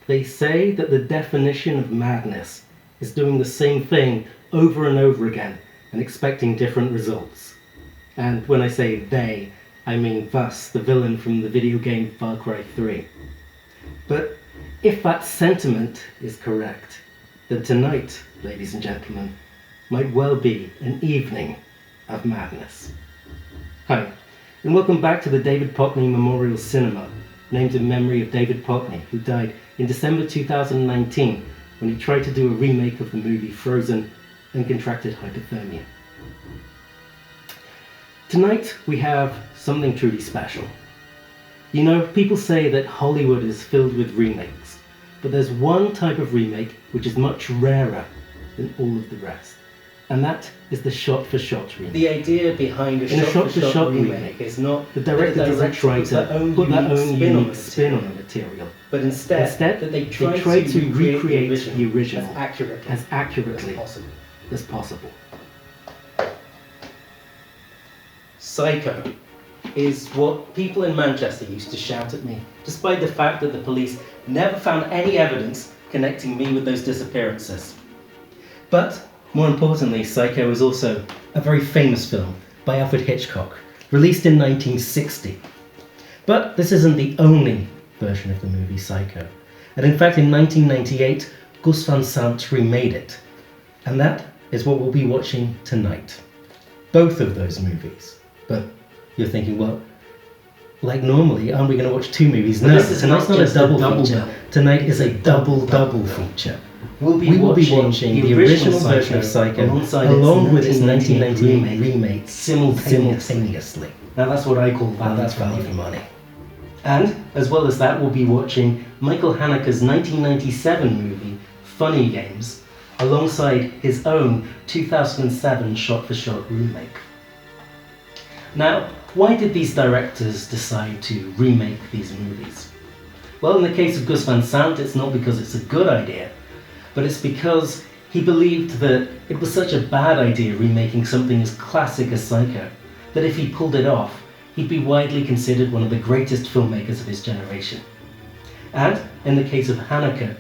They say that the definition of madness is doing the same thing over and over again and expecting different results. And when I say they, I mean Vas, the villain from the video game Far Cry 3. But if that sentiment is correct, then tonight, ladies and gentlemen, might well be an evening of madness. Hi, and welcome back to the David Pocknee Memorial Cinema, named in memory of David Pocknee, who died in December 2019 when he tried to do a remake of the movie Frozen and contracted hypothermia. Tonight we have something truly special. You know, people say that Hollywood is filled with remakes, but there's one type of remake which is much rarer than all of the rest, and that is the shot-for-shot remake. The idea behind a shot-for-shot remake is not the director doesn't try to put their own unique spin on the material, but instead that they try to recreate the original as accurately as possible. Psycho is what people in Manchester used to shout at me, despite the fact that the police never found any evidence connecting me with those disappearances. But more importantly, Psycho is also a very famous film by Alfred Hitchcock, released in 1960. But this isn't the only version of the movie Psycho. And in fact, in 1998, Gus Van Sant remade it. And that is what we'll be watching tonight. Both of those movies. But you're thinking, well, like normally, aren't we going to watch two movies? No, tonight's not a double feature. Tonight is a double feature. We will be watching the original version of Psycho along with its 1998 remake simultaneously. Now that's what I call value for money. And, as well as that, we'll be watching Michael Haneke's 1997 movie, Funny Games, alongside his own 2007 shot-for-shot remake. Now, why did these directors decide to remake these movies? Well, in the case of Gus Van Sant, it's not because it's a good idea, but it's because he believed that it was such a bad idea remaking something as classic as Psycho, that if he pulled it off, he'd be widely considered one of the greatest filmmakers of his generation. And, in the case of Haneke,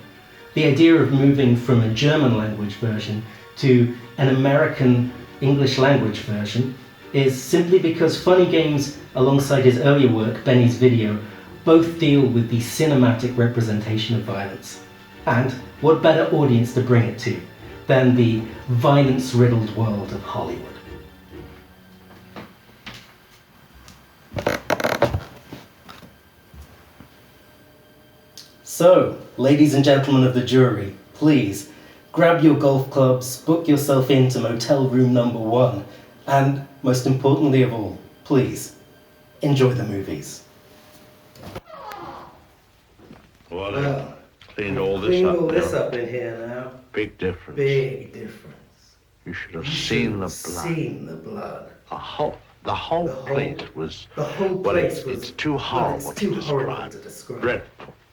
the idea of moving from a German language version to an American English language version is simply because Funny Games, alongside his earlier work, Benny's Video, both deal with the cinematic representation of violence. And what better audience to bring it to than the violence-riddled world of Hollywood? So, ladies and gentlemen of the jury, please grab your golf clubs, book yourself into motel room number 1, and most importantly of all, please enjoy the movies. Well, cleaned all this up in here now. Big difference. Big difference. You should have seen the blood. Seen the blood. The whole place was. It's too horrible to describe.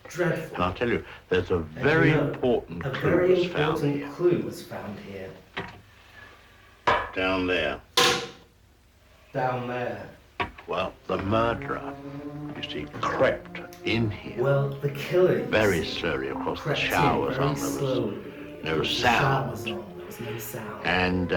Dreadful. And I'll tell you, there's a very important clue was found here. Down there. Down there. Well, the murderer, you see, crept in here. Well, the killer. Very slowly, of course. The shower was on. There was no sound. There was no sound. And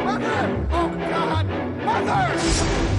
Mother! Oh, God! Mother!